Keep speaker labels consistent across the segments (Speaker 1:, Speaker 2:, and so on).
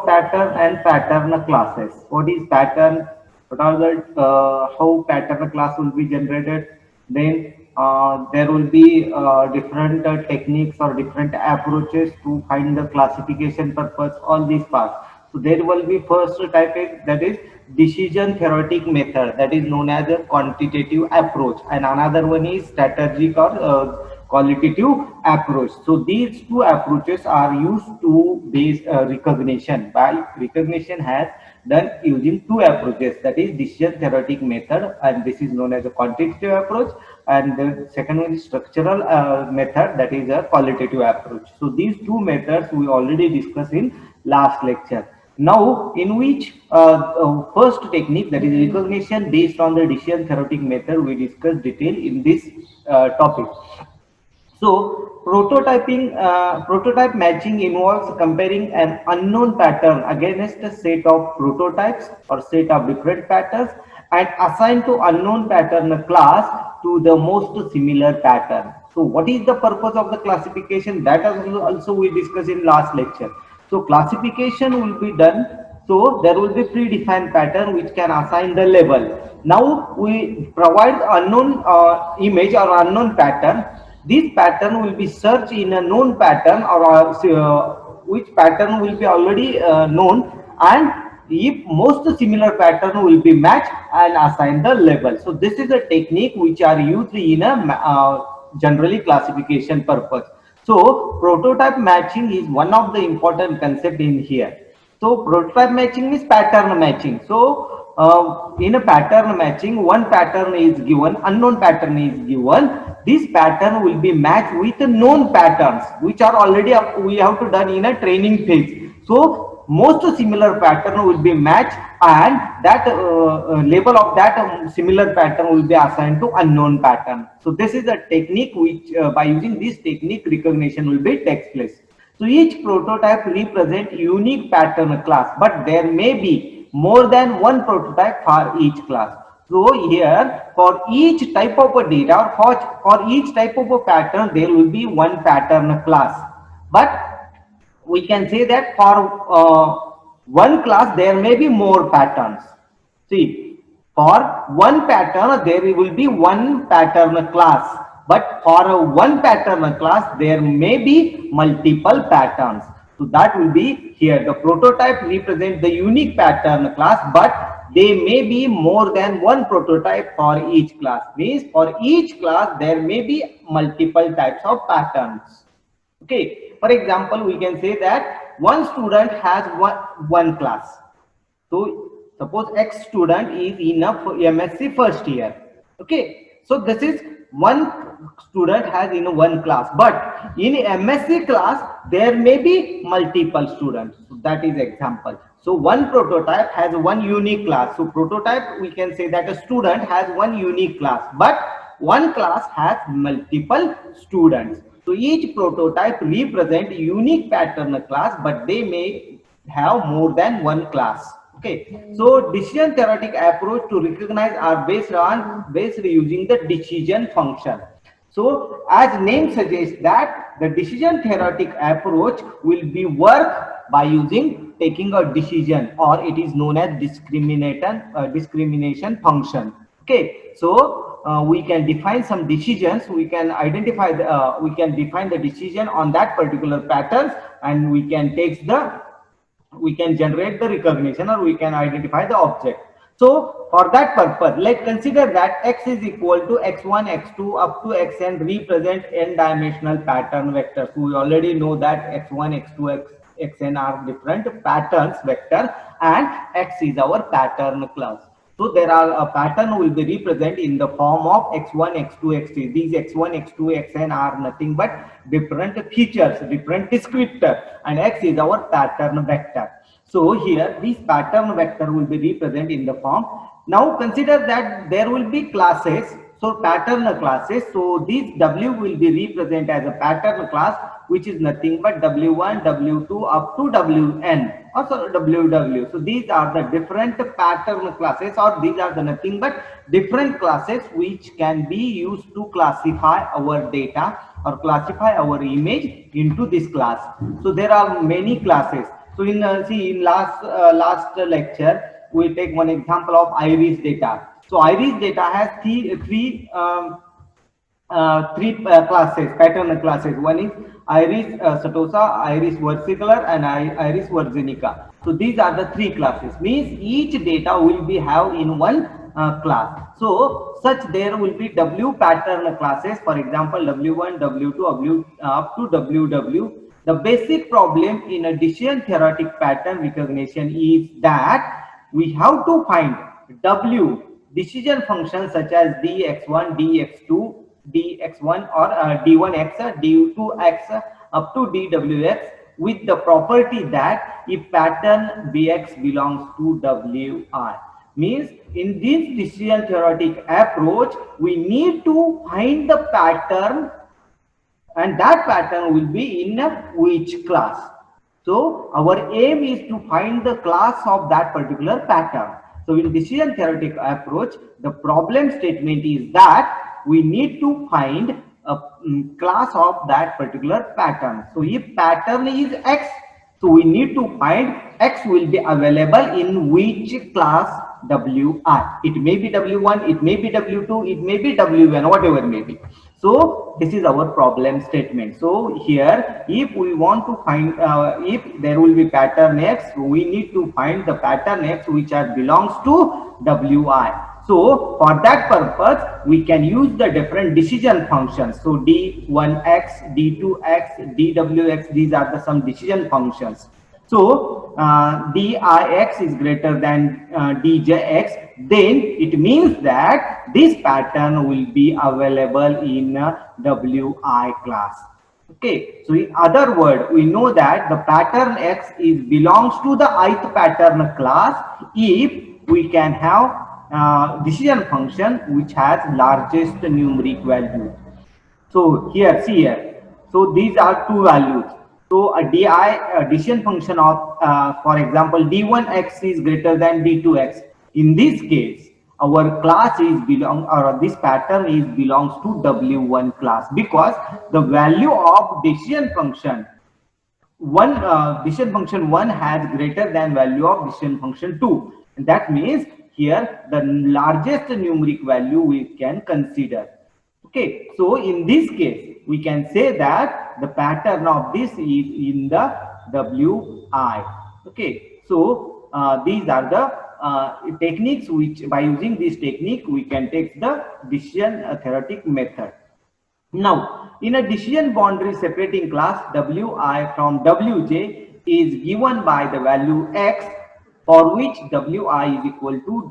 Speaker 1: pattern and pattern classes. What is pattern? What are the how pattern class will be generated? Then there will be different techniques or different approaches to find the classification purpose. All these parts. So there will be first type that is decision theoretic method, that is known as a quantitative approach, and another one is strategic or qualitative approach. So these two approaches are used to base recognition. By recognition has done using two approaches, that is decision theoretic method, and this is known as a quantitative approach, and the second one is structural method, that is a qualitative approach. So these two methods we already discussed in last lecture. Now, in which first technique, that is recognition based on the decision theoretic method, we discuss detail in this topic. So, prototype matching involves comparing an unknown pattern against a set of prototypes or set of different patterns and assign to unknown pattern a class to the most similar pattern. So, what is the purpose of the classification? That also we discussed in last lecture. So, classification will be done. So, there will be predefined pattern which can assign the label. Now, we provide unknown image or unknown pattern. This pattern will be searched in a known pattern, or which pattern will be already known, and if most similar pattern will be matched and assign the label. So this is a technique which are used in a generally classification purpose. So prototype matching is one of the important concept in here. So prototype matching is pattern matching. So in a pattern matching, one pattern is given, unknown pattern is given. This pattern will be matched with known patterns, which are already we have to done in a training phase. So most similar pattern will be matched, and that label of that similar pattern will be assigned to unknown pattern. So this is a technique which by using this technique recognition will be takes place. So each prototype represent unique pattern class, but there may be more than one prototype for each class. So here for each type of a data, or for each type of a pattern, there will be one pattern class. But we can say that for one class there may be more patterns. See, for one pattern there will be one pattern class, but for one pattern class there may be multiple patterns. So that will be here. The prototype represents the unique pattern class, but they may be more than one prototype for each class. Means for each class there may be multiple types of patterns. Okay, for example, we can say that one student has one class. So suppose X student is in a MSc first year. Okay, so this is one student has in one class, but in MSc class there may be multiple students. So that is example. So one prototype has one unique class. So prototype, we can say that a student has one unique class, but one class has multiple students. So each prototype represent unique pattern class, but they may have more than one class. Okay, so decision theoretic approach to recognize are based using the decision function. So as name suggests that the decision theoretic approach will be work by using taking a decision, or it is known as discrimination function. Okay, so we can define some decisions, we can identify the we can define the decision on that particular patterns, and we can generate the recognition, or we can identify the object. So for that purpose, let's consider that x is equal to x1, x2 up to xn represent n dimensional pattern vectors. So we already know that x1, x2, xn are different patterns vector, and x is our pattern class. So there are a pattern will be represented in the form of x1, x2, x3. These x1, x2, xn are nothing but different features, different descriptor, and x is our pattern vector. So here this pattern vector will be represented in the form. Now consider that there will be classes. So pattern classes. So this W will be represented as a pattern class, which is nothing but W1, W2 up to Wn, or so WW. So these are the different pattern classes, or these are the nothing but different classes which can be used to classify our data or classify our image into this class. So there are many classes. So in see in last lecture we take one example of iris data. So iris data has three classes, pattern classes. One is iris setosa, iris versicolor, and iris virginica. So these are the three classes. Means each data will be have in one class. So such there will be W pattern classes. For example, W1, W2, up to WW. The basic problem in a decision theoretic pattern recognition is that we have to find W decision functions such as dx1, dx2, dx1 or d1x, d2x up to dwx with the property that if pattern bx belongs to wi. Means in this decision theoretic approach, we need to find the pattern, and that pattern will be in which class. So our aim is to find the class of that particular pattern. So in decision theoretic approach, the problem statement is that we need to find a class of that particular pattern. So if pattern is X, so we need to find X will be available in which class Wi. It may be W1, it may be W2, it may be W1, whatever it may be. So this is our problem statement. So here, if we want to find, if there will be pattern X, we need to find the pattern X which belongs to Wi. So for that purpose, we can use the different decision functions. So D1x, D2x, DWX, these are the some decision functions. So dix is greater than djx, then it means that this pattern will be available in wi class. Okay, so in other word, we know that the pattern x is belongs to the ith pattern class if we can have decision function which has largest numeric value. So here, see here. So these are two values. So a decision function of, for example, d1x is greater than d2x. In this case, our class is or this pattern is belongs to w1 class, because the value of decision function decision function 1 has greater than value of decision function 2. And that means here the largest numeric value we can consider. Okay, so in this case, we can say that the pattern of this is in the wi. Okay, so these are the techniques which, by using this technique, we can take the decision theoretic method. Now, in a decision boundary separating class, wi from wj is given by the value x, for which wi is equal to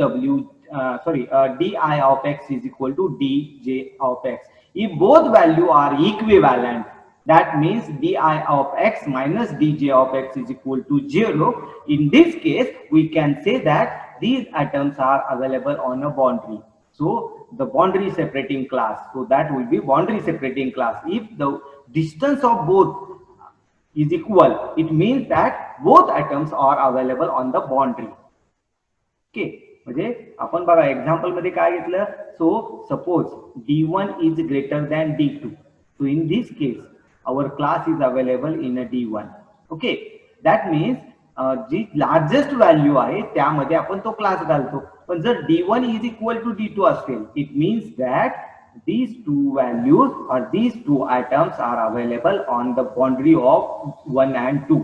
Speaker 1: di of x is equal to dj of x. If both value are equivalent, that means di of x minus dj of x is equal to 0. In this case, we can say that these atoms are available on a boundary. So the boundary separating class, so that will be boundary separating class. If the distance of both is equal, it means that both atoms are available on the boundary. Okay. म्हणजे आपण बघा example मध्ये काय घेतलं. So suppose d1 is greater than d2. So in this case our class is available in a d1. Okay, that means जी largest value आहे त्यामध्ये आपण तो क्लास घालतो. पण जर d1 is equal to d2 असेल, it means that these two values or these two atoms are available on the boundary of 1 and 2,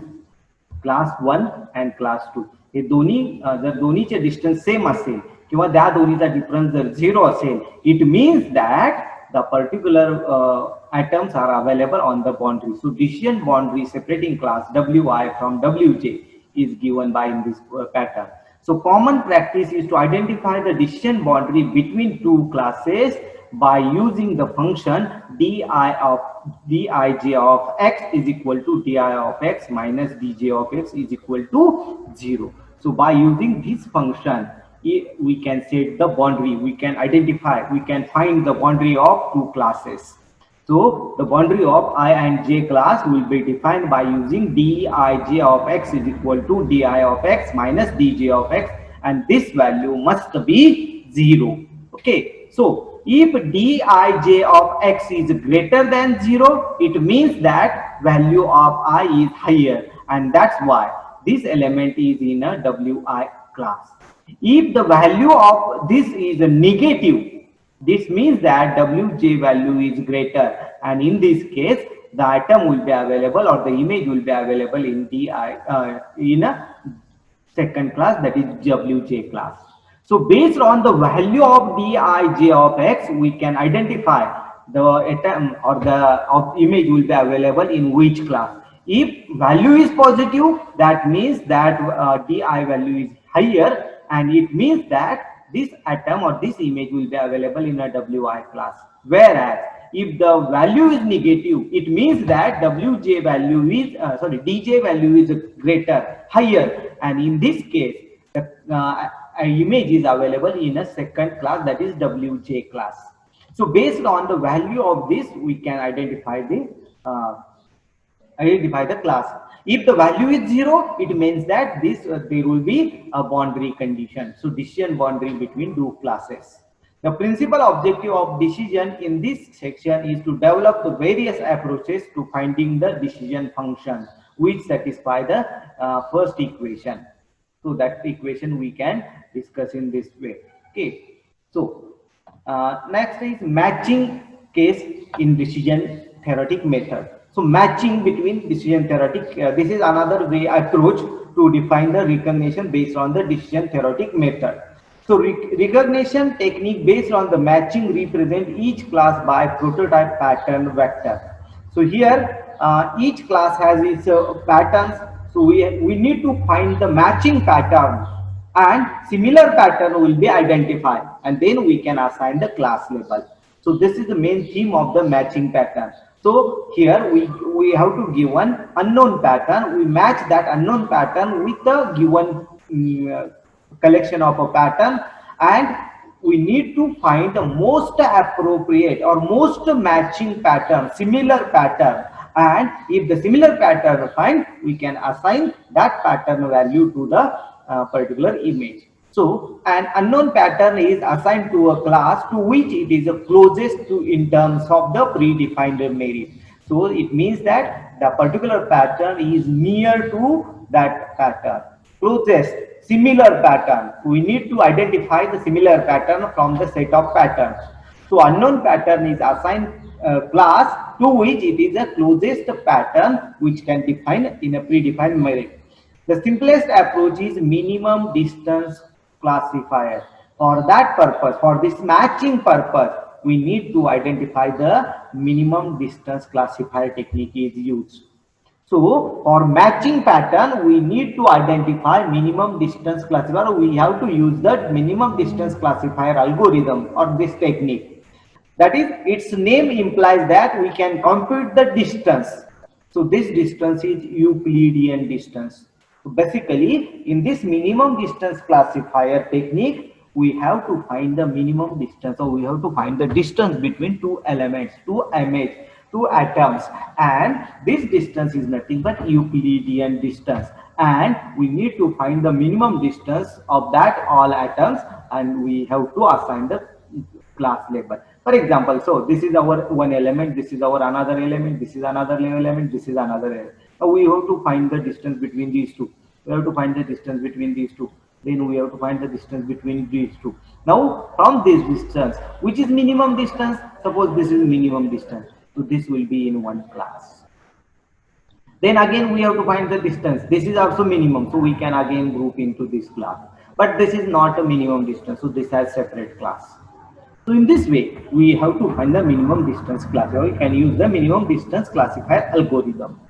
Speaker 1: class 1 and class 2. हे दोन्ही जर दोन्हीचे डिस्टन्स सेम असेल किंवा त्या दोन्हीचा डिफरन्स जर 0 असेल, it means that the particular atoms are available on the boundary. So decision boundary separating class wi from wj is given by in this pattern. So common practice is to identify the decision boundary between two classes by using the function dij of x is equal to di of x minus dj of x is equal to 0. So by using this function, we can set the boundary, we can identify, we can find the boundary of two classes. So the boundary of I and j class will be defined by using dij of x is equal to di of x minus dj of x, and this value must be 0. Okay, so if dij of x is greater than 0, it means that value of I is higher, and that's why this element is in a Wi class. If the value of this is a negative, this means that Wj value is greater, and in this case the atom will be available or the image will be available in in a second class, that is Wj class. So based on the value of Dij of x, we can identify the atom or the image will be available in which class. If value is positive, that means that Di value is higher, and it means that this atom or this image will be available in a Wi class. Whereas if the value is negative, it means that Wj value is Dj value is greater, higher, and in this case the image is available in a second class, that is Wj class. So based on the value of this, we can identify the class. If the value is 0, it means that there will be a boundary condition. So decision boundary between two classes. The principal objective of decision in this section is to develop the various approaches to finding the decision function which satisfy the first equation. So that equation we can discuss in this way. Okay. So next is matching case in decision theoretic method. So matching between decision theoretic, this is another way approach to define the recognition based on the decision theoretic method. So recognition technique based on the matching represent each class by prototype pattern vector. So here each class has its patterns. So we need to find the matching pattern, and similar pattern will be identified, and then we can assign the class label. So this is the main theme of the matching pattern. So here we have to give one unknown pattern. We match that unknown pattern with the given collection of a pattern, and we need to find the most appropriate or most matching pattern, similar pattern. And if the similar pattern find, we can assign that pattern value to the particular image. So an unknown pattern is assigned to a class to which it is the closest to in terms of the predefined merit. So it means that the particular pattern is near to that pattern, closest, similar pattern. We need to identify the similar pattern from the set of patterns. So unknown pattern is assigned class to which it is the closest pattern which can define in a predefined merit. The simplest approach is minimum distance classifier. For that purpose, for this matching purpose, we need to identify the minimum distance classifier technique is used. So for matching pattern, we need to identify minimum distance classifier. We have to use that minimum distance classifier algorithm or this technique. That is, its name implies that we can compute the distance. So this distance is Euclidean distance. So basically, in this minimum distance classifier technique, we have to find the minimum distance, or we have to find the distance between two elements, two images, two atoms, and this distance is nothing but Euclidean distance, and we need to find the minimum distance of that all atoms, and we have to assign the class label. For example, so this is our one element, this is our another element, this is another element, this is another element. Now we have to find the distance between these two. We have to find the distance between these two. Then we have to find the distance between these two. Now from this distance, which is minimum distance? Suppose this is minimum distance. So this will be in one class. Then again we have to find the distance. This is also minimum. So we can again group into this class. But this is not a minimum distance. So this has separate class. So in this way, we have to find the minimum distance classifier. We can use the minimum distance classifier algorithm.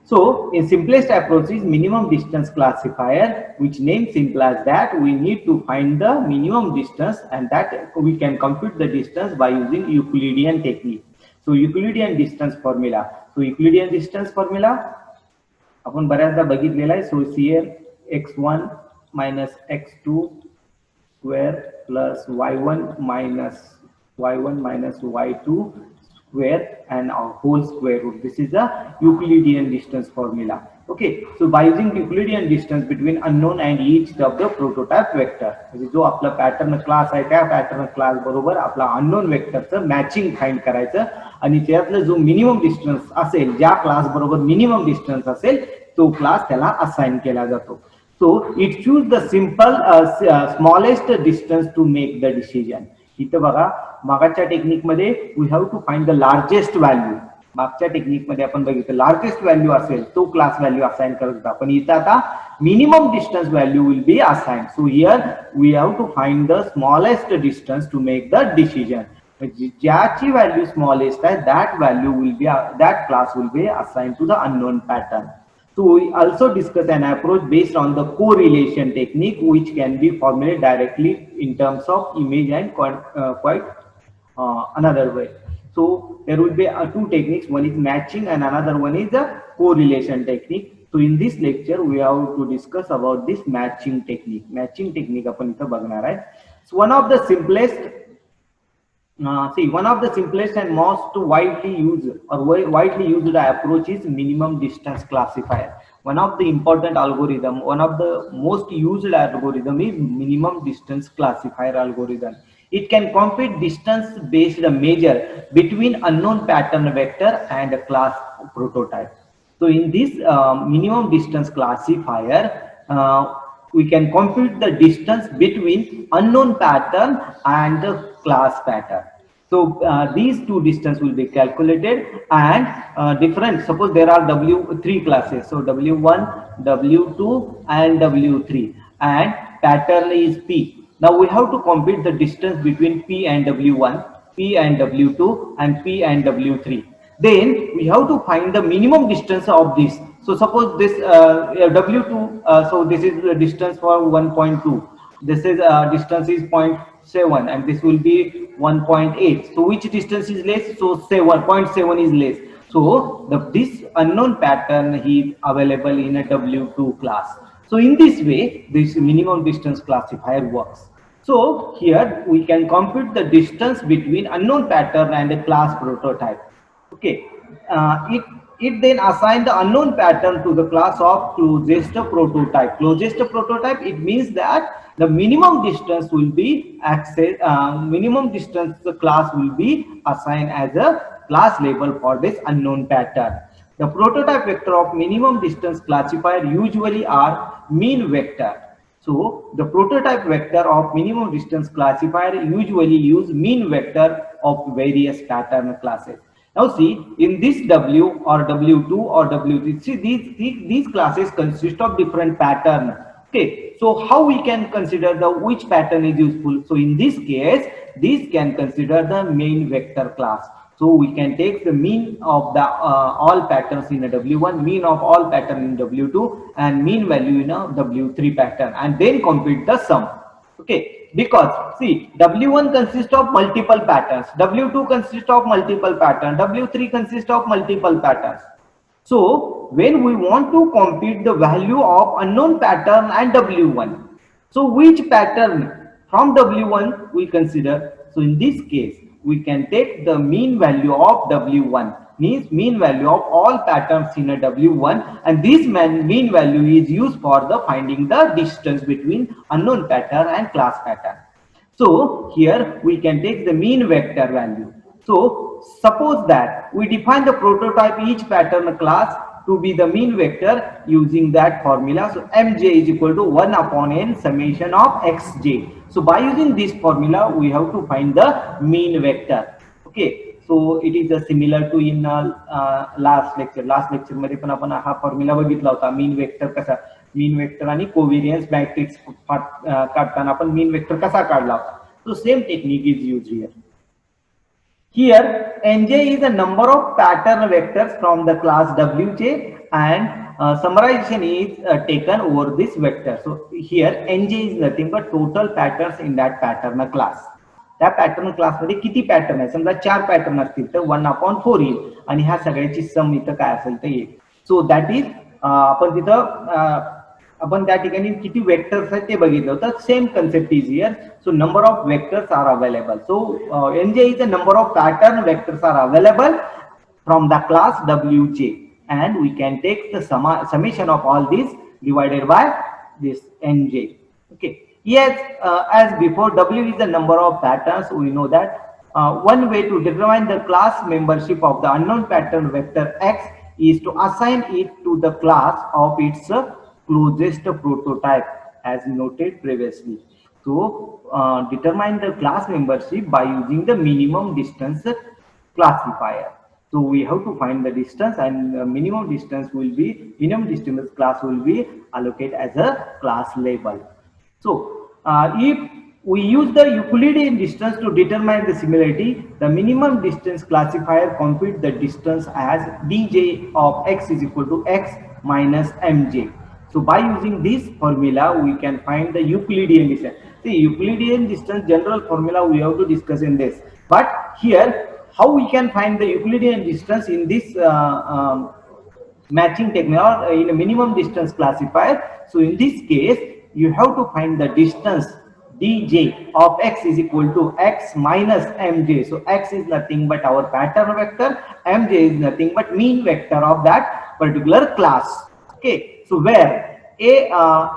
Speaker 1: So in simplest approach is minimum distance classifier, which name simple as that we need to find the minimum distance, and that we can compute the distance by using Euclidean technique. So Euclidean distance formula. So Euclidean distance formula आपण बऱ्याचदा बघितलेला आहे. So here x1 minus x2 square plus y1 minus y2 square and our whole square root. This is a Euclidean distance formula. Okay, so by using Euclidean distance between unknown and each of the prototype vector, जो आपला pattern class आहे त्या pattern class बरोबर आपला unknown वेक्टरचं matching find करायचं आणि त्यातलं जो मिनिमम डिस्टन्स असेल, ज्या क्लास बरोबर मिनिमम डिस्टन्स असेल तो क्लास त्याला असाइन केला जातो. So it choose the simple smallest distance to make the decision. इथं बघा मागच्या टेक्निक मध्ये we have to find the largest value. मागच्या टेक्निक मध्ये आपण बघितलं लार्जेस्ट व्हॅल्यू असेल तो क्लास व्हॅल्यू असाइन करत होता, पण इथं आता minimum distance value will be assign. So here we have to find the smallest distance to make the decision. ज्याची व्हॅल्यू स्मॉलेस्ट आहे that value will be that class will be assign to the unknown pattern. So we also discuss an approach based on the correlation technique, which can be formulated directly in terms of image and quite another way. So there will be two techniques. One is matching and another one is the correlation technique. So in this lecture we have to discuss about this matching technique. Matching technique आपण इथं बघणार आहे. So one of the simplest one of the simplest and most widely used approach is minimum distance classifier. One of the important algorithm, one of the most used algorithm is minimum distance classifier algorithm. It can compute distance based measure between unknown pattern vector and a class prototype. So in this minimum distance classifier, we can compute the distance between unknown pattern and the class pattern. So these two distance will be calculated and different. Suppose there are W3 classes, so W1, W2 and W3, and pattern is P. Now we have to compute the distance between P and W1, P and W2 and P and W3. Then we have to find the minimum distance of this. So suppose this W2, so this is the distance for 1.2. This is distance is 0.7 and this will be 1.8. So which distance is less? So 0.7 is less. So this unknown pattern is available in a W2 class. So in this way, this minimum distance classifier works. So here we can compute the distance between unknown pattern and a class prototype. Okay, it then assign the unknown pattern to the class of closest prototype. Closest prototype, it means that the minimum distance will be minimum distance the class will be assigned as a class label for this unknown pattern. The prototype vector of minimum distance classifier usually are mean vector. So the prototype vector of minimum distance classifier usually use mean vector of various pattern classes. Now see, in this W or W2 or W3, see these classes consist of different pattern. Okay, so how we can consider the which pattern is useful? So in this case, this can consider the main vector class. So we can take the mean of the all patterns in a W1, mean of all pattern in W2, and mean value in a W3 pattern, and then compute the sum. Okay, because see, W1 consists of multiple patterns, W2 consists of multiple patterns, W3 consists of multiple patterns. So when we want to compute the value of unknown pattern and W1, so which pattern from W1 we consider? So in this case, we can take the mean value of W1, means mean value of all patterns in a W1, and this mean value is used for the finding the distance between unknown pattern and class pattern. So here we can take the mean vector value. So suppose that we define the prototype each pattern class to be the mean vector using that formula. So mj is equal to 1 upon n summation of xj. So by using this formula, we have to find the mean vector. Okay, so it is similar to in last lecture. Last lecture मध्ये पण आपण हा formula बघितला होता, mean vector कसा, mean vector आणि कोव्हेरियन्स matrix काढताना आपण मीन वेक्टर कसा काढला होता. So same technique is used here. Here nj is the number of pattern vectors from the class wj, and summarization is taken over this vector. So here nj is nothing but total patterns in that pattern class. त्या pattern class मध्ये किती pattern आहे, समजा 4 pattern असतील तर 1/4 येईल आणि ह्या सगळ्याची सम इथं काय असेल ते येईल. सो दॅट इज आपण तिथं आपण त्या ठिकाणी किती वेक्टर्स आहेत ते बघितलं होतं. Same concept is here. So number of vectors are available. So N J is the number of pattern vectors are available from the class wj, and we can take the summation of all these divided by this nj. Okay, yes, as before, w is the number of patterns. We know that one way to determine the class membership of the unknown pattern vector x is to assign it to the class of its closest prototype as noted previously. So determine the class membership by using the minimum distance classifier. So we have to find the distance, and minimum distance class will be allocated as a class label. So if we use the Euclidean distance to determine the similarity, the minimum distance classifier computes the distance as dj of x is equal to x minus mj. So by using this formula, we can find the Euclidean distance. See, Euclidean distance general formula we have to discuss in this. But here, how we can find the Euclidean distance in this matching technique or in a minimum distance classifier? So in this case, you have to find the distance dj of x is equal to x minus mj. So x is nothing but our pattern vector, mj is nothing but mean vector of that particular class. Okay, so where a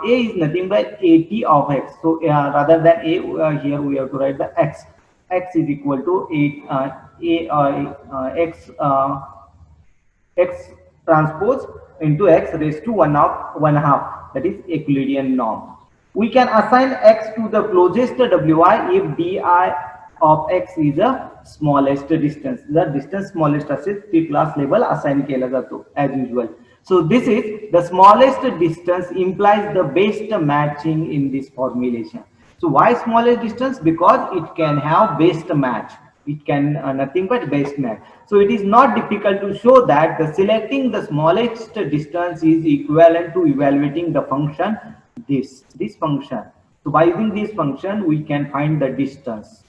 Speaker 1: is nothing but at of x. So rather than a, here we have to write the x. X is equal to x transpose into x raised to 1/2, that is Euclidean norm. We can assign x to the closest wi if di of x is a smallest distance. The distance smallest असेल ती class level assign केला जातो as usual. So this is the smallest distance implies the best matching in this formulation. So why smallest distance? Because it can have best match. It can nothing but best match. So it is not difficult to show that the selecting the smallest distance is equivalent to evaluating the function this function. So by using this function, we can find the distance.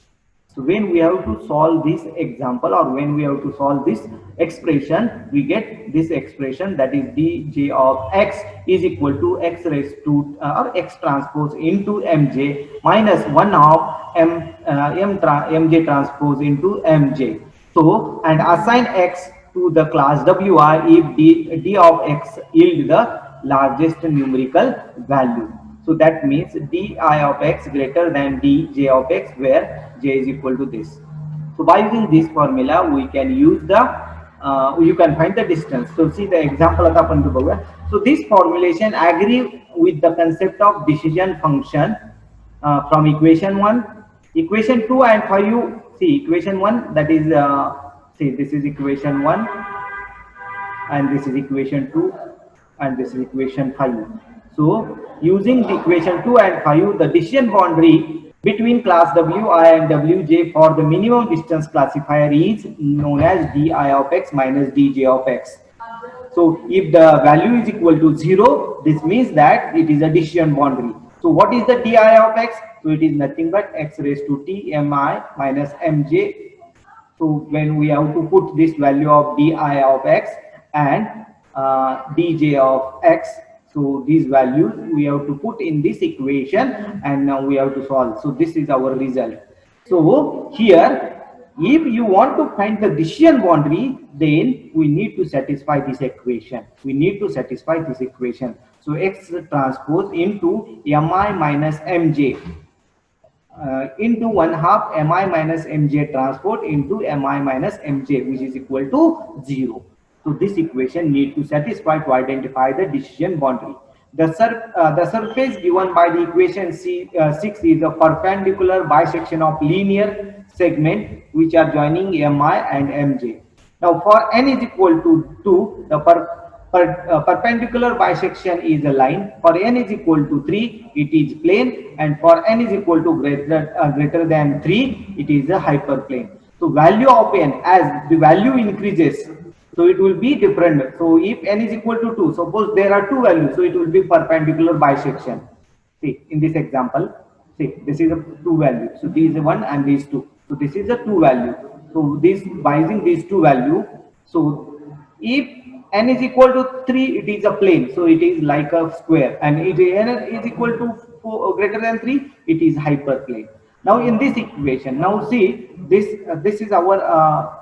Speaker 1: So when we have to solve this example, or when we have to solve this expression, we get this expression, that is dj of x is equal to x raised to or x transpose into mj minus 1/2 mj transpose into mj. So and assign x to the class wi if d of x yield the largest numerical value. So that means di of x greater than dj of x, where j is equal to this. So by using this formula, we can use the you can find the distance. So see the example आता आपण बघूया. So this formulation agree with the concept of decision function from equation 1, equation 2, and for you see equation 1, that is see this is equation 1, and this is equation 2, and this is equation 5. So using the equation 2 and 5, the decision boundary between class wi and wj for the minimum distance classifier is known as di of x minus dj of x. So if the value is equal to 0, this means that it is a decision boundary. So what is the di of x? So it is nothing but x raised to t mi minus mj. So when we have to put this value of di of x and dj of x, so these values we have to put in this equation, and now we have to solve. So this is our result. So here, if you want to find the decision boundary, then we need to satisfy this equation. We need to satisfy this equation. So x transpose into mi minus mj into 1/2 mi minus mj transpose into mi minus mj, which is equal to 0. So this equation need to satisfy to identify the decision boundary. The surface given by the equation 6 is a perpendicular bisection of linear segment which are joining mi and mj. Now for n is equal to 2, the perpendicular bisection is a line. For n is equal to 3, it is plane, and for n is equal to greater than 3, it is a hyperplane. So value of n, as the value increases, so it will be different. So if n is equal to 2, suppose there are two values, so it will be perpendicular bisection. See in this example, see this is a two value. So these are 1 and these 2. So this is a 2 value. So this by using these 2 value, so if n is equal to 3, it is a plane. So it is like a square, and if n is equal to 4 greater than 3, it is hyperplane. Now in this equation, now see this is our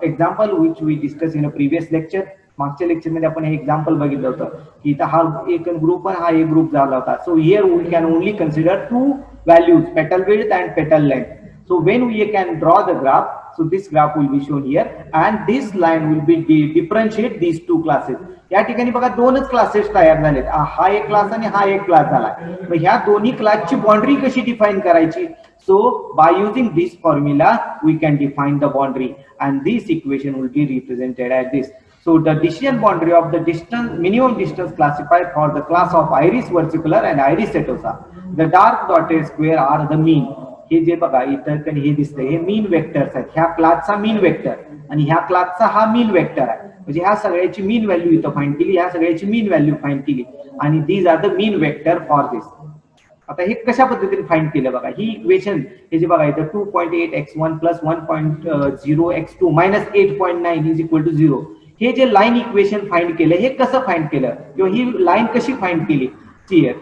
Speaker 1: example which we discussed in a previous lecture. मागच्या lecture मध्ये आपण हे example बघितलं होतं की इथं हा एक group आणि हा एक ग्रुप झाला होता. So here we can only consider two values, petal width and petal length. So when we can draw the graph, so this graph will be shown here, and this line will be differentiate these two classes. या ठिकाणी बघा दोनच classes तयार झालेत, हा एक class आणि हा एक क्लास झाला. मग ह्या दोन्ही क्लासची बाउंड्री कशी डिफाइन करायची? So by using this formula we can define the boundary, and this equation will be represented as this. So the decision boundary of the distance, minimum distance classified for the class of iris versicolor and iris setosa. The dark dotted square are the mean. हे जे बघा इथं हे दिसतंय हे mean vectors आहेत. ह्या क्लासचा mean vector आणि ह्या क्लासचा हा मीन वेक्टर आहे. म्हणजे ह्या सगळ्याची मीन व्हॅल्यू इथं फाइंड केली, ह्या सगळ्याची मीन व्हॅल्यू फाइंड केली, आणि these are the mean vector for this. आता हे कशा पद्धतीने फाइंड केलं बघा. ही इक्वेशन हे जे बघा इथं 2.8x1 plus 1.0x2 minus 8.9 is equal to 0. हे जे लाईन इक्वेशन फाइंड केलं हे कसं फाइंड केलं किंवा ही लाईन कशी फाइंड केली? Here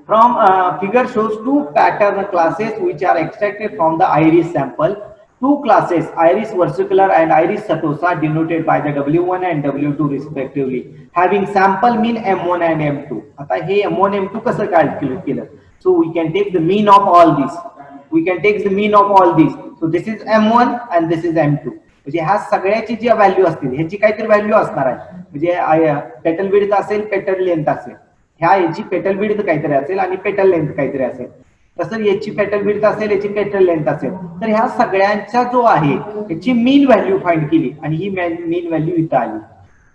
Speaker 1: from figure shows two pattern classes which are extracted from the iris sample. Two classes, iris versicolor and iris setosa, denoted by the W1 and W2 respectively, having sample mean M1 and M2. आता हे M1 M2 कसं calculate केलं? So we can take the mean of all these. We can take the mean of all these. So this is M1 and this is M2. म्हणजे ह्या सगळ्याची जी value असतील ह्याची काहीतरी value असणार आहे. म्हणजे पेटल विड्थ असेल, पेटल लेंथ असेल, ह्या याची पेटल विड्थ काहीतरी असेल आणि पेटल लेंथ काहीतरी असेल. तसं याची पेटल विड्थ असेल, याची पेटल लेंथ असेल. तर ह्या सगळ्यांचा जो आहे याची मीन व्हॅल्यू फाइंड केली आणि ही मीन व्हॅल्यू इथं आली.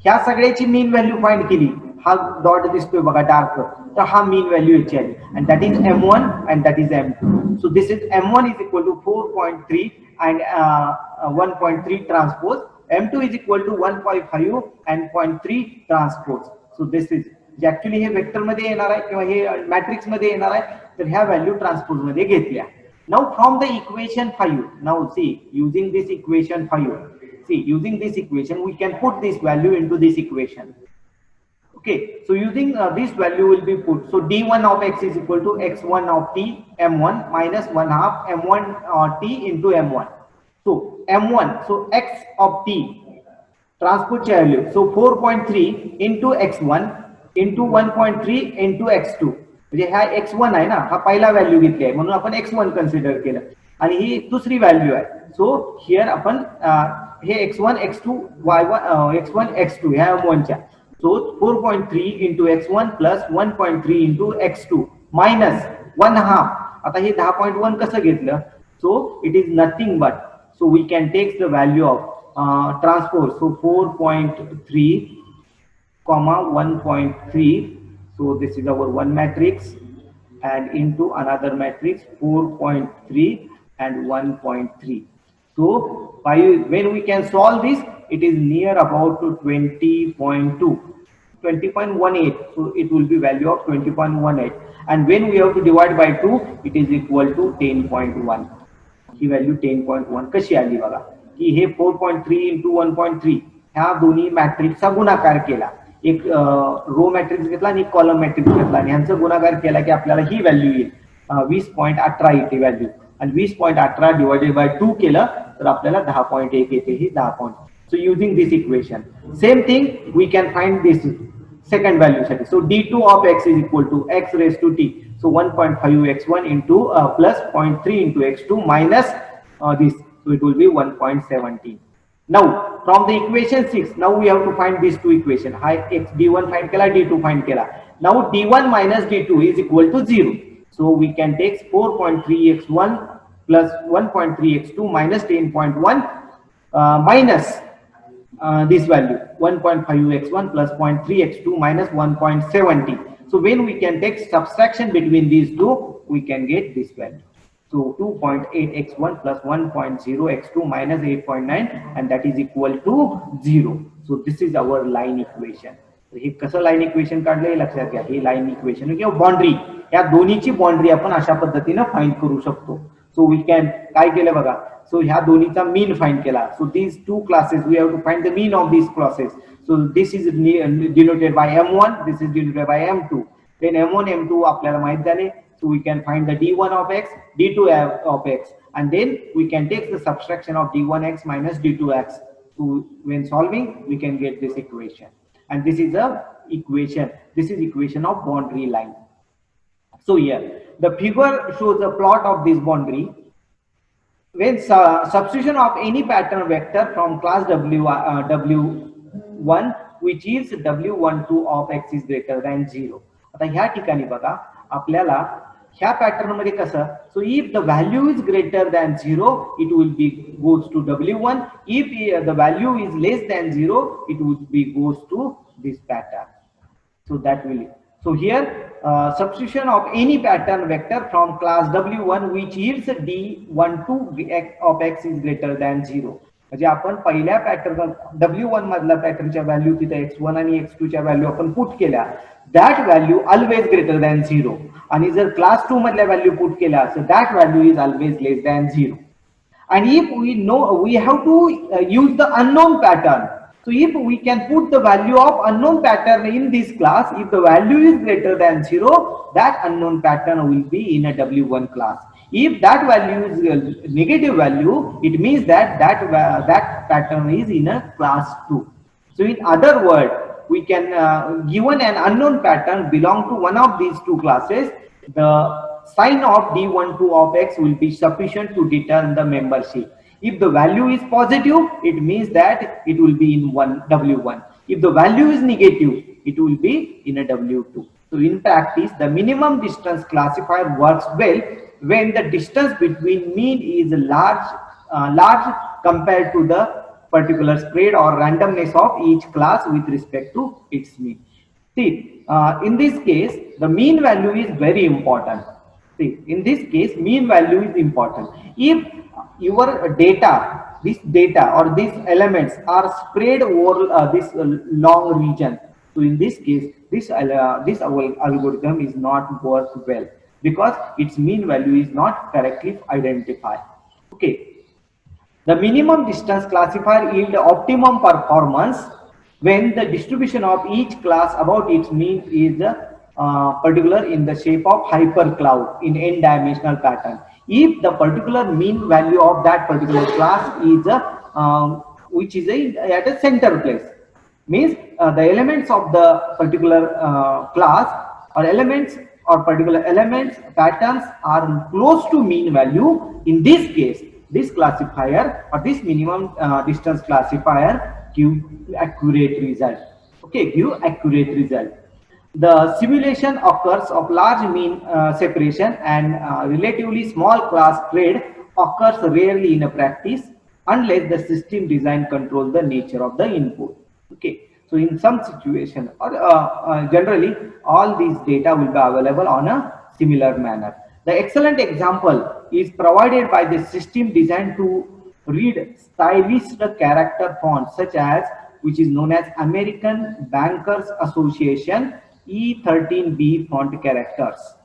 Speaker 1: ह्या सगळ्याची मीन व्हॅल्यू फाइंड केली. हा डॉट दिसतोय बघा डार्क, तर हा मीन व्हॅल्यू याची आली, and that is M1 and that is M2. So this is M1 is equal to 4.3 and 1.3 transpose. M2 is equal to 1.5 and 0.3 transpose. So this is actually हे vector मध्ये येणार आहे किंवा हे matrix मध्ये येणार आहे, तर ह्या व्हॅल्यू ट्रान्सपोज मध्ये घेतल्या. Now from the equation 5, now see using this equation 5, see using this equation we can put this value into this equation. Okay, so using this value will be put. So d1 of x is equal to x1 of t m1 minus 1 half m1 t into m1. So m1, so x of t transpose value, so 4.3 into x1 into 1.3 into x2. म्हणजे हा x1 आहे ना, हा पहिला value घेतली आहे म्हणून आपण x1 कन्सिडर केलं, आणि ही दुसरी व्हॅल्यू आहे. सो हिअर आपण हे x1 x2 y1 x1 x2 ह्या m1 च्या. So 4.3 into x1 plus 1.3 into x2 minus 1 half. आता हे 10.1 कसं घेतलं? So it is nothing but, so we can take the value of transpose. So 4.3 comma 1.3. So this is our one matrix, and into another matrix 4.3 and 1.3. So by when we can solve this, it is near about to 20.2. 20.18, so it will be value of 20.18, and when we have to divide by 2, it is equal to 10.1. He value 10.1 कशी आली बघा, की हे 4.3 into 1.3 ह्या दोन्ही मॅट्रिक्सचा गुणाकार केला, एक रो मॅट्रिक्स घेतला आणि एक कॉलम मॅट्रिक्स घेतला, आणि ह्यांचा गुणाकार केला की आपल्याला ही व्हॅल्यू येईल 20.18 येते व्हॅल्यू, आणि 20.18 डिवाइडेड बाय 2 केलं तर आपल्याला 10.1 येते, ही 10. So using this equation, same thing we can find this second value. So d2 of x is equal to x raised to t. So 1.5 x1 into plus 0.3 into x2 minus this. So it will be 1.17. Now from the equation 6, now we have to find these two equation. Hi x d1 find kela, d2 find kela. Now d1 minus d2 is equal to 0. So we can take 4.3 x1 plus 1.3 x2 minus 10.1 minus this value 1.5 x1 plus 0.3 x2 minus 1.70. So when we can take subtraction between these two, we can get this value. So 2.8 x1 plus 1.0 x2 minus 8.9, and that is equal to 0. So this is our line equation. हे कसं line equation काढलं हे लक्षात घ्या. ही line equation किंवा boundary, या दोन्हीची boundary आपण अशा पद्धतीने फाइंड करू शकतो. सो वी कॅन काय केलं बघा, सो ह्या दोन्हीचा मीन फाइंड केला. So these two classes we have to find the mean of these classes. So this is denoted by m1, this is denoted by m2. Then m1 m2 आपल्याला माहित झाले. So we can find the d1 of x, d2 of x, and then we can take the subtraction of d1x minus d2x. So when solving, we can get this equation, and this is a equation. This is equation of boundary line. So here the figure shows a plot of this boundary. when substitution of any pattern vector from class w1 which is w12 of x is greater than 0. आता ह्या ठिकाणी बघा आपल्याला ह्या pattern मध्ये कसं, so if the value is greater than 0 it will be goes to w1, if the value is less than 0 it will be goes to this pattern. So that will, so here substitution of any pattern vector from class w1 which yields d12 of x is greater than 0. म्हणजे आपण पहिल्या pattern w1 मधला पॅटर्नच्या value तिथे x1 आणि x2 च्या value आपण put केल्या, that value always greater than 0. आणि जर क्लास 2 मधल्या व्हॅल्यू पुट केल्या so that value is always less than 0. And if we know, we have to use the unknown pattern. So if we can put the value of unknown pattern in this class, if the value is greater than 0, that unknown pattern will be in a w1 class. If that value is a negative value, it means that that pattern is in a class 2. So in other words, we can given an unknown pattern belong to one of these two classes, the sign of d12 of x will be sufficient to determine the membership. If the value is positive, it means that it will be in w1. If the value is negative, it will be in a w2. So in practice, the minimum distance classifier works well when the distance between mean is large compared to the particular spread or randomness of each class with respect to its mean. See, in this case, the mean value is very important. See, in this case, mean value is important. If your data, this data or these elements are spread over this long region, so in this case, this algorithm is not work well because its mean value is not correctly identified. Okay. The minimum distance classifier yield optimum performance when the distribution of each class about its mean is particular in the shape of hypercloud in n-dimensional pattern. If the particular mean value of that particular class is which is at a center place, means the elements of the particular class or elements or particular elements patterns are close to mean value. In this case, this classifier or this minimum distance classifier give accurate result. Okay, give accurate result. The simulation occurs of large mean separation and relatively small class spread occurs rarely in a practice unless the system design controls the nature of the input. Okay, so in some situation or generally all these data will be available on a similar manner. The excellent example is provided by the system designed to read stylish character fonts such as which is known as American Bankers Association E13B font characters.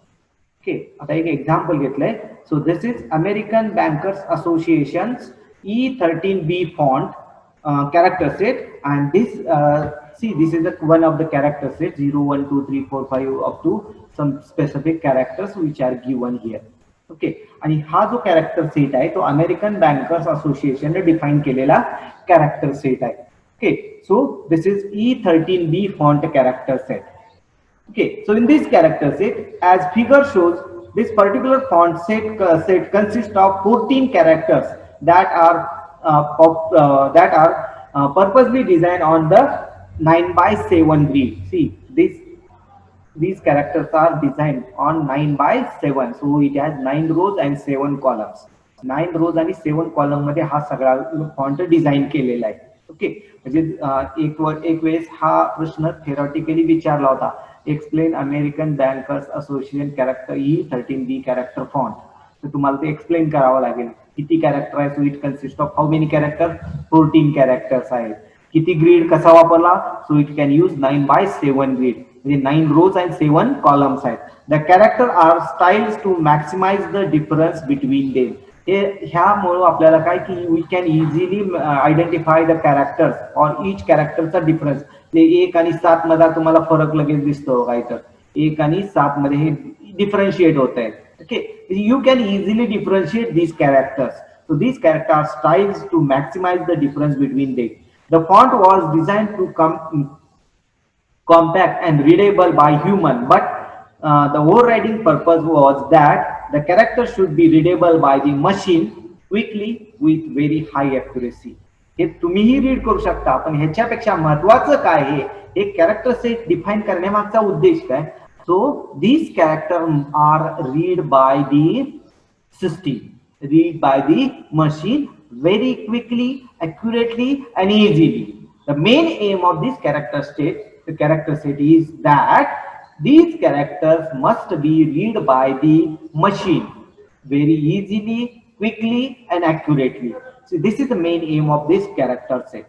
Speaker 1: Okay, आता एक example घेतलंय. So this is American Bankers Association's E13B font character set, and this see this is one of the character set 0, 1, 2, 3, 4, 5 up to some specific characters which are given here. Okay, आणि हा जो character set आहे तो American Bankers Association ने define केलेला character set आहे. Okay, so this is E13B font character set. Okay, so in this character set, as figure shows, this particular font set consists of 14 characters that are purposely designed on the 9x7 grid. See, these characters are designed on 9x7, so it has 9 rows and 7 columns. 9 rows आणि 7 column मध्ये हा सगळा font design केलेला आहे. Okay, म्हणजे एक वेळेस हा प्रश्न थेरॉटिकली विचारला होता, explain American bankers association character E13B character font. तर तुम्हाला ते एक्सप्लेन करावं लागेल किती कॅरेक्टर आहे. So it consist of how many character, 14 characters आहेत. किती ग्रीड कसा वापरला, so it can use 9x7 grid, म्हणजे 9 रोज अँड 7 कॉलम्स आहेत. The character are styles to maximise the difference between them. ह्यामुळे आपल्याला काय की we can easily identify the characters और इच कॅरेक्टरचा डिफरन्स. ते 1 आणि 7 मध्ये तुम्हाला फरक लगेच दिसतो काय, तर 1 आणि 7 मध्ये हे डिफरन्शिएट होत आहे. Okay, you can easily differentiate these characters. So these characters strives to maximize the difference between them. The font was designed to compact and readable by human, but the overriding purpose was that the character should be readable by the machine quickly with very high accuracy. हे तुम्हीही read करू शकता. पण ह्याच्यापेक्षा महत्वाचं काय आहे, हे कॅरेक्टर सेट डिफाईन करण्यामागचा उद्देश काय. So these characters are read by the system, read by the machine very quickly, accurately and easily. The main aim of this character set is that these characters must be read by the machine very easily, quickly and accurately. So this is the main aim of this character set.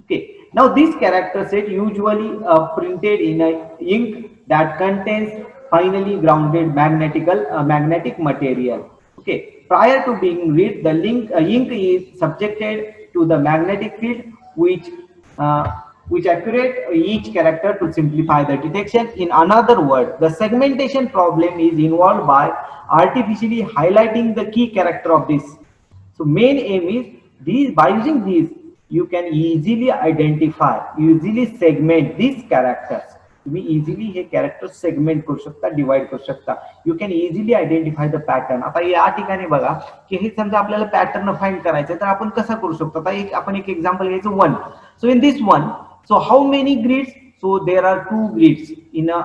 Speaker 1: Okay, now this character set usually printed in a ink that contains finely grounded magnetic material. Okay, prior to being read, the ink is subjected to the magnetic field, uh, which accurate each character to simplify the detection. In another word, the segmentation problem is involved by artificially highlighting the key character of this. So main aim is these, by using these you can easily identify, easily segment these characters. तुम्ही easily हे character segment करू शकता, divide करू शकता. You can easily identify the pattern. आता या ठिकाणी बघा की हे समजा आपल्याला पॅटर्न फाइंड करायचं तर आपण कसं करू शकतो. आता आपण एक एक्झाम्पल घ्यायचं 1. So in this 1, so how many grids. So there are 2 grids in a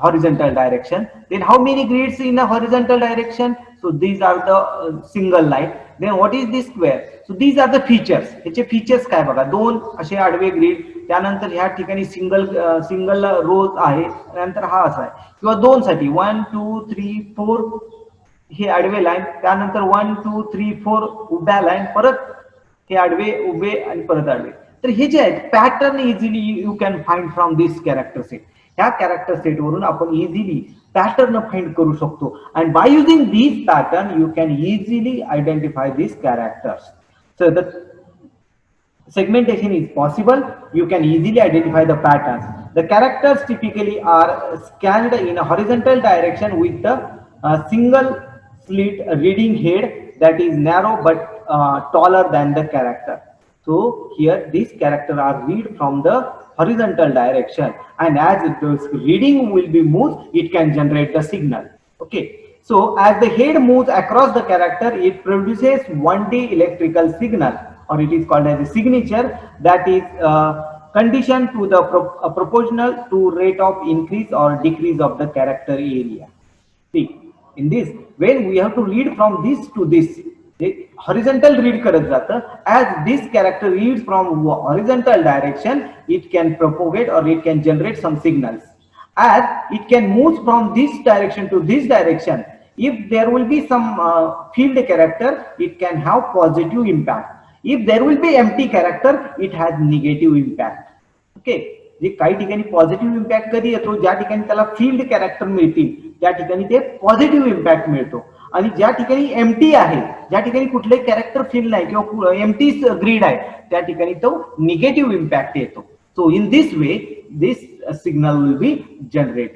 Speaker 1: horizontal direction. Then how many grids in a horizontal direction? So these are the single line. Then what is this square? So these are the features. ह्याचे features काय बघा, 2 असे आडवे grid, त्यानंतर ह्या ठिकाणी single रोज आहे, त्यानंतर हा असा आहे. किंवा 2 साठी 1 2 3 4 हे आडवे लाईन, त्यानंतर 1 2 3 4 उभ्या लाईन, परत हे आडवे उभे आणि परत आडवे. तर हे जे आहेत pattern easily you can find from this character set. ह्या कॅरेक्टर सेट वरून आपण इझिली पॅटर्न फाइंड करू शकतो. And by using this pattern you can easily identify this characters. So the segmentation is possible. You can easily identify the patterns. The characters typically are scanned in a horizontal direction with the single slit reading head that is narrow but taller than the character. So here these characters are read from the horizontal direction, and as the reading will be moved, it can generate the signal. Okay, so as the head moves across the character, it produces 1D electrical signal, or it is called as a signature, that is conditioned to the proportional to rate of increase or decrease of the character area. See, in this, when we have to read from this to this, horizontal read करत जातं. As this character reads from horizontal direction, it can propagate or it can generate some signals. As it can move from this direction to this direction, if there will be some field character, it can have positive impact. If there will be empty character, it has negative impact. Okay, जे काही ठिकाणी positive impact कधी येतो, ज्या ठिकाणी त्याला field character मिळतील त्या ठिकाणी ते पॉझिटिव्ह इम्पॅक्ट मिळतो. आणि ज्या ठिकाणी एम्प्टी आहे, ज्या ठिकाणी कुठलेही कॅरेक्टर फील्ड नाही किंवा एम्प्टी ग्रीड आहे, त्या ठिकाणी तो निगेटिव्ह इम्पॅक्ट येतो. So in this way this signal will be generated.